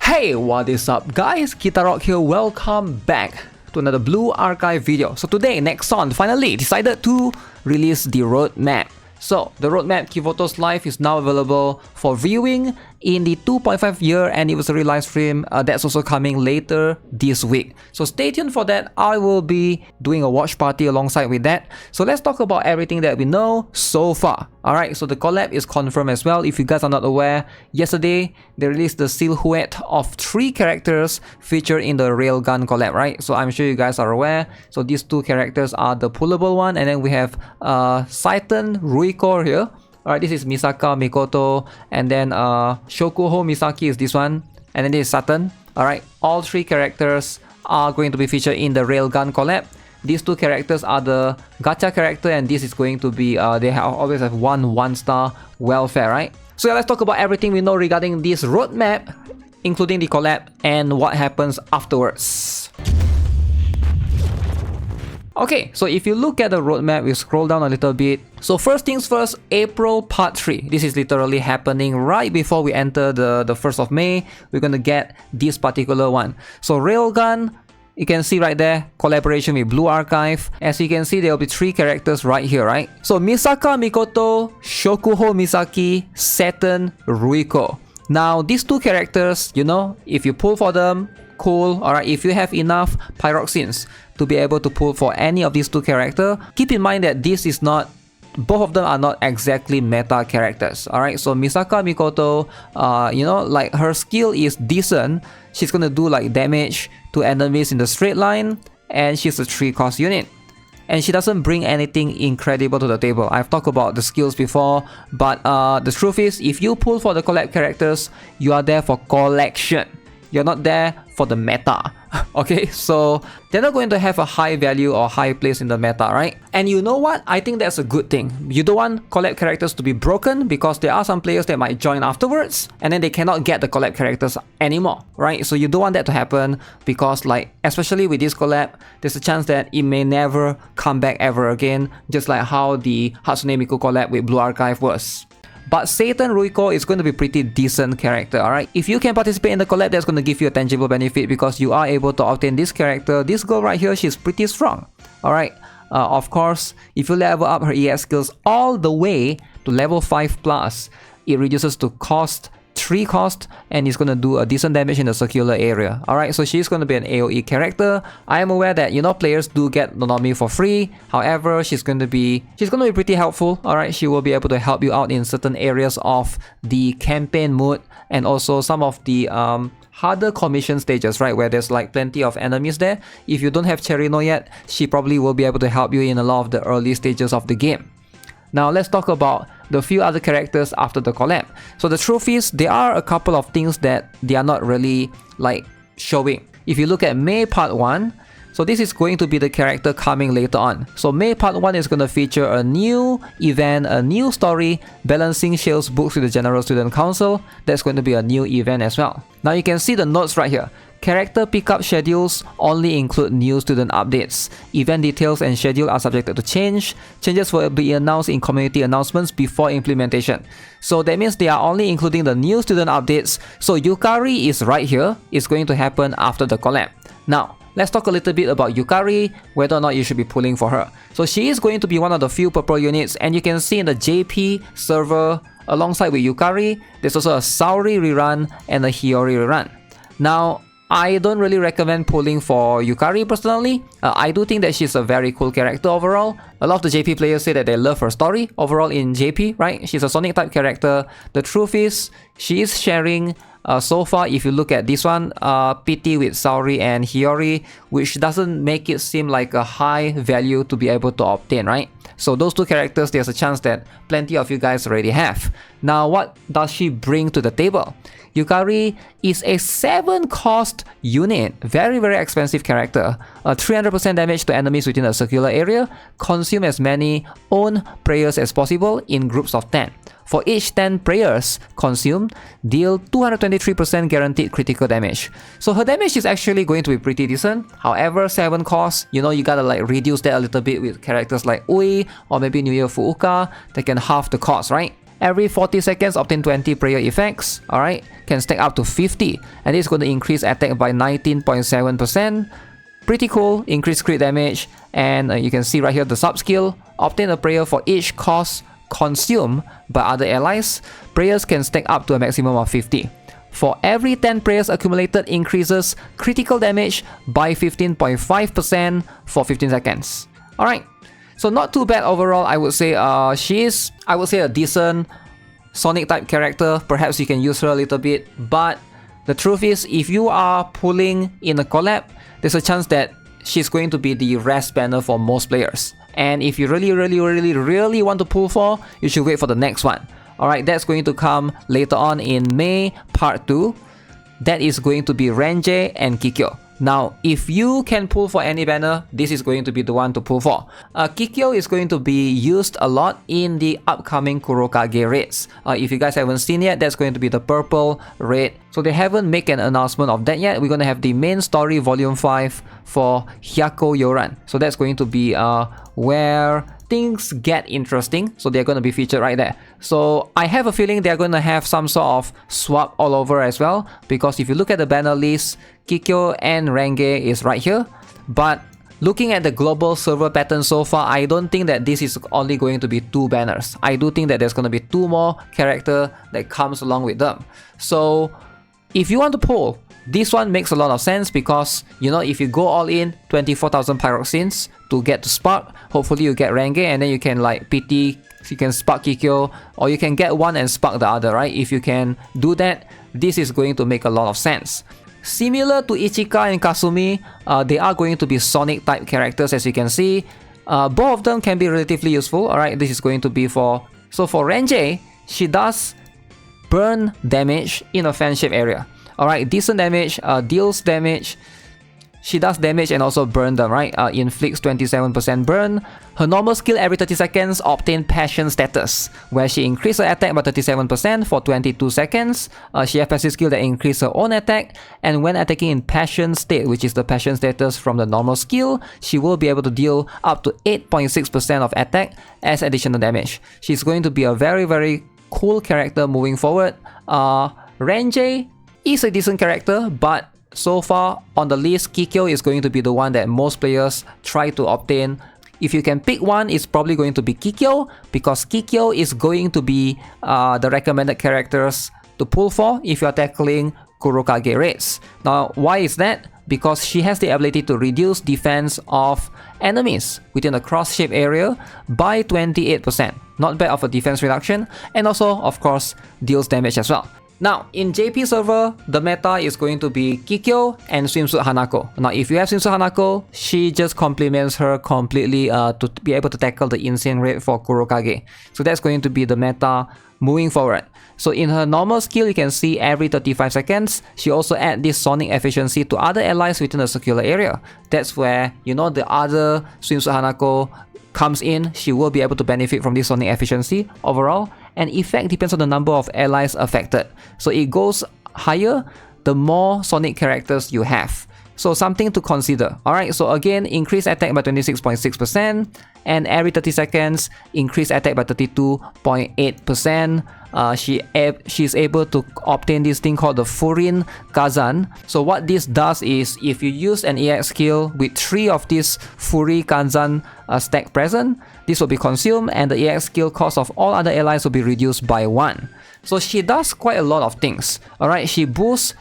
Hey, what is up guys? Kitarok here, welcome back to another Blue Archive video. So today, Nexon finally decided to release the roadmap. So the roadmap Kivoto's Life is now available for viewing in the 2.5 year anniversary live stream. That's also coming later this week. So stay tuned for that. I will be doing a watch party alongside with that. So let's talk about everything that we know so far. Alright, so the collab is confirmed as well. If you guys are not aware, yesterday they released the silhouette of 3 characters featured in the Railgun collab, right? So I'm sure you guys are aware. So these 2 characters are the pullable one, and then we have Saiton Ruiko here. Alright, this is Misaka Mikoto, and then Shokuho Misaki is this one, and then this is Saturn. Alright, all 3 characters are going to be featured in the Railgun collab. These 2 characters are the gacha character, and this is going to be they always have 1-star welfare, right? So yeah, let's talk about everything we know regarding this roadmap, including the collab and what happens afterwards. Okay, so if you look at the roadmap, we scroll down a little bit. So first things first, April Part 3. This is literally happening right before we enter the 1st of May. We're gonna get this particular one. So Railgun, you can see right there, collaboration with Blue Archive. As you can see, there will be 3 characters right here, right? So Misaka Mikoto, Shokuho Misaki, Saturn Ruiko. Now, these 2 characters, you know, if you pull for them, cool. Alright, if you have enough pyroxenes to be able to pull for any of these 2 characters, keep in mind that this is not, both of them are not exactly meta characters. Alright, so Misaka Mikoto, you know, like her skill is decent. She's gonna do like damage to enemies in the straight line, and she's a 3-cost unit. And she doesn't bring anything incredible to the table. I've talked about the skills before, but the truth is, if you pull for the collab characters, you are there for collection. You're not there for the meta. Okay, so they're not going to have a high value or high place in the meta, right? And you know what? I think that's a good thing. You don't want collab characters to be broken, because there are some players that might join afterwards and then they cannot get the collab characters anymore, right? So you don't want that to happen, because like, especially with this collab, there's a chance that it may never come back ever again, just like how the Hatsune Miku collab with Blue Archive was. But Satan Ruiko is going to be pretty decent character, alright? If you can participate in the collab, that's going to give you a tangible benefit, because you are able to obtain this character. This girl right here, she's pretty strong, alright? Of course, if you level up her EX skills all the way to level 5+, it reduces to 3 cost, and it's going to do a decent damage in the circular area. Alright, so she's going to be an AoE character. I am aware that, you know, players do get Nonomi for free. However, she's going to be pretty helpful. Alright, she will be able to help you out in certain areas of the campaign mode, and also some of the harder commission stages, right, where there's like plenty of enemies there. If you don't have Cherino yet, she probably will be able to help you in a lot of the early stages of the game. Now let's talk about the few other characters after the collab. So the truth is, there are a couple of things that they are not really like showing. If you look at May Part 1, so this is going to be the character coming later on. So May Part 1 is going to feature a new event, a new story, Balancing Shale's Books with the General Student Council. That's going to be a new event as well. Now you can see the notes right here. Character pickup schedules only include new student updates. Event details and schedule are subjected to change. Changes will be announced in community announcements before implementation. So that means they are only including the new student updates. So Yukari is right here. It's going to happen after the collab. Now, let's talk a little bit about Yukari, whether or not you should be pulling for her. So she is going to be one of the few purple units, and you can see in the JP server, alongside with Yukari, there's also a Saori rerun and a Hiyori rerun. Now, I don't really recommend pulling for Yukari personally. I do think that she's a very cool character overall. A lot of the JP players say that they love her story overall in JP, right? She's a Sonic type character. The truth is, she is sharing so far, if you look at this one, PT with Saori and Hiyori, which doesn't make it seem like a high value to be able to obtain, right? So those 2 characters, there's a chance that plenty of you guys already have. Now, what does she bring to the table? Yukari is a 7-cost unit, very expensive character. 300% damage to enemies within a circular area. Consume as many own prayers as possible in groups of 10. For each 10 prayers consumed, deal 223% guaranteed critical damage. So her damage is actually going to be pretty decent. However, 7 costs, you know, you gotta like reduce that a little bit with characters like Ui or maybe New Year Fuuka that can halve the cost, right? Every 40 seconds, obtain 20 prayer effects. Alright, can stack up to 50, and this is going to increase attack by 19.7%. Pretty cool, increase crit damage, and you can see right here the sub skill. Obtain a prayer for each cost consumed by other allies. Prayers can stack up to a maximum of 50. For every 10 prayers accumulated, increases critical damage by 15.5% for 15 seconds. Alright, so not too bad overall. I would say she is, I would say, a decent Sonic type character. Perhaps you can use her a little bit, but the truth is, if you are pulling in a collab, there's a chance that she's going to be the rest banner for most players. And if you really want to pull for, you should wait for the next one. Alright, that's going to come later on in May Part 2. That is going to be Renjie and Kikio. Now, if you can pull for any banner, this is going to be the one to pull for. Kikio is going to be used a lot in the upcoming Kurokage raids. If you guys haven't seen yet, that's going to be the purple raid. So they haven't made an announcement of that yet. We're going to have the main story volume 5 for Hyako Yoran. So that's going to be where things get interesting. So they're going to be featured right there. So I have a feeling they're going to have some sort of swap all over as well, because if you look at the banner list, Kikio and Renjie is right here. But looking at the global server pattern so far, I don't think that this is only going to be 2 banners. I do think that there's going to be 2 more characters that comes along with them. So if you want to pull, this one makes a lot of sense, because, you know, if you go all in 24,000 pyroxenes to get to spark, hopefully you get Renjie, and then you can like PT, you can spark Kikio, or you can get one and spark the other, right? If you can do that, this is going to make a lot of sense. Similar to Ichika and Kasumi, they are going to be Sonic type characters, as you can see. Both of them can be relatively useful. Alright, this is going to be for... So for Renjie, she does burn damage in a fan-shaped area. Alright, decent damage, deals damage. She does damage and also burn them, right? Inflicts 27% burn. Her normal skill every 30 seconds obtain passion status, where she increases her attack by 37% for 22 seconds. She has passive skill that increases her own attack, and when attacking in passion state, which is the passion status from the normal skill, she will be able to deal up to 8.6% of attack as additional damage. She's going to be a very cool character moving forward. Renjie is a decent character, but so far on the list, Kikio is going to be the one that most players try to obtain. If you can pick one, it's probably going to be Kikio, because Kikio is going to be the recommended characters to pull for if you're tackling Kurokage raids. Now, why is that? Because she has the ability to reduce defense of enemies within a cross-shaped area by 28%. Not bad of a defense reduction, and also, of course, deals damage as well. Now, in JP server, the meta is going to be Kikio and Swimsuit Hanako. Now, if you have Swimsuit Hanako, she just complements her completely to be able to tackle the insane raid for Kurokage. So that's going to be the meta moving forward. So in her normal skill, you can see every 35 seconds, she also adds this sonic efficiency to other allies within a circular area. That's where, you know, the other Swimsuit Hanako comes in. She will be able to benefit from this sonic efficiency overall. And effect depends on the number of allies affected. So it goes higher the more Sonic characters you have. So something to consider. Alright, so again, increase attack by 26.6%, and every 30 seconds, increase attack by 32.8%. She's able to obtain this thing called the Furin Kazan. So what this does is, if you use an EX skill with 3 of these Furin Kazan stack present, this will be consumed, and the EX skill cost of all other allies will be reduced by 1. So she does quite a lot of things. Alright, she boosts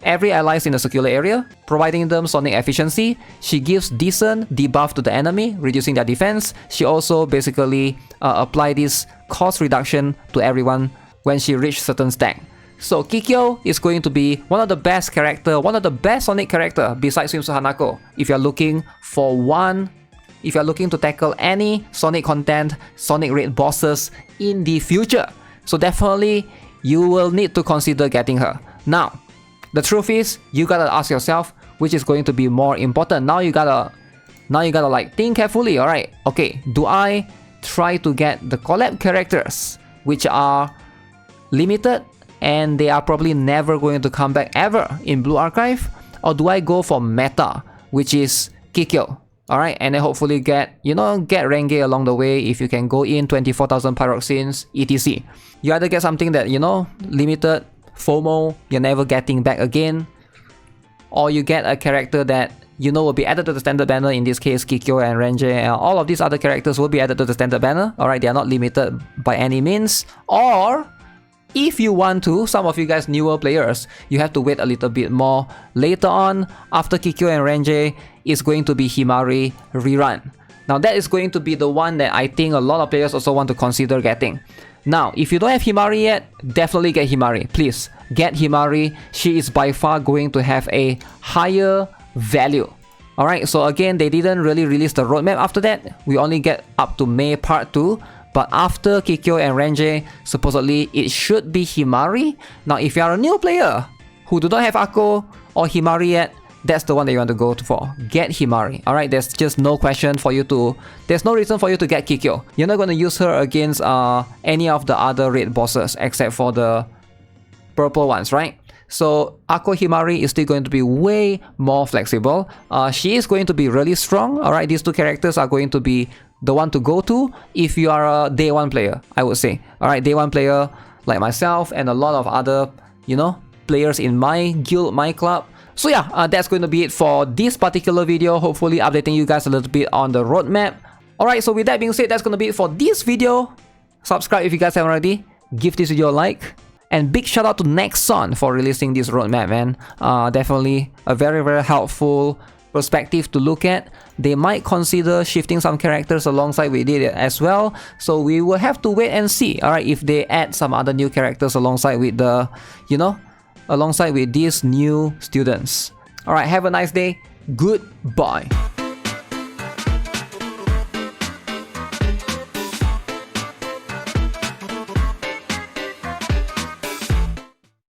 every allies in the circular area, providing them sonic efficiency. She gives decent debuff to the enemy, reducing their defense. She also basically apply this cost reduction to everyone when she reaches certain stack. So Kikio is going to be one of the best character, one of the best Sonic character besides Swimsuit Hanako. If you're looking for one, if you're looking to tackle any Sonic content, Sonic raid bosses in the future, so definitely you will need to consider getting her. Now, the truth is, you gotta ask yourself which is going to be more important. Now you gotta like think carefully. Alright, okay, do I try to get the collab characters which are limited and they are probably never going to come back ever in Blue Archive, or do I go for meta, which is Kikio? Alright, and then hopefully get Renjie along the way if you can go in 24,000 pyroxenes, etc. You either get something that, you know, limited, FOMO, you're never getting back again, or you get a character that you know will be added to the standard banner, in this case Kikio and Renji, and all of these other characters will be added to the standard banner. Alright, they are not limited by any means. Or if you want to, some of you guys newer players, you have to wait a little bit more. Later on, after Kikio and Renji, is going to be Himari rerun. Now that is going to be the one that I think a lot of players also want to consider getting. Now, if you don't have Himari yet, definitely get Himari. Please, get Himari. She is by far going to have a higher value. Alright, so again, they didn't really release the roadmap after that. We only get up to May Part 2. But after Kikyo and Renji, supposedly it should be Himari. Now, if you are a new player who do not have Akko or Himari yet, that's the one that you want to go for. Get Himari. Alright, there's just no question for you to... There's no reason for you to get Kikyo. You're not going to use her against any of the other raid bosses except for the purple ones, right? So Akko Himari is still going to be way more flexible. She is going to be really strong. Alright, these two characters are going to be the one to go to if you are a day one player, I would say. Alright, day one player like myself and a lot of other, you know, players in my guild, my club. So yeah, that's going to be it for this particular video. Hopefully updating you guys a little bit on the roadmap. Alright, so with that being said, that's going to be it for this video. Subscribe if you guys haven't already. Give this video a like. And big shout out to Nexon for releasing this roadmap, man. Definitely a very, very helpful perspective to look at. They might consider shifting some characters alongside with it as well. So we will have to wait and see, alright, if they add some other new characters alongside with the, you know, alongside with these new students. Alright, have a nice day. Goodbye.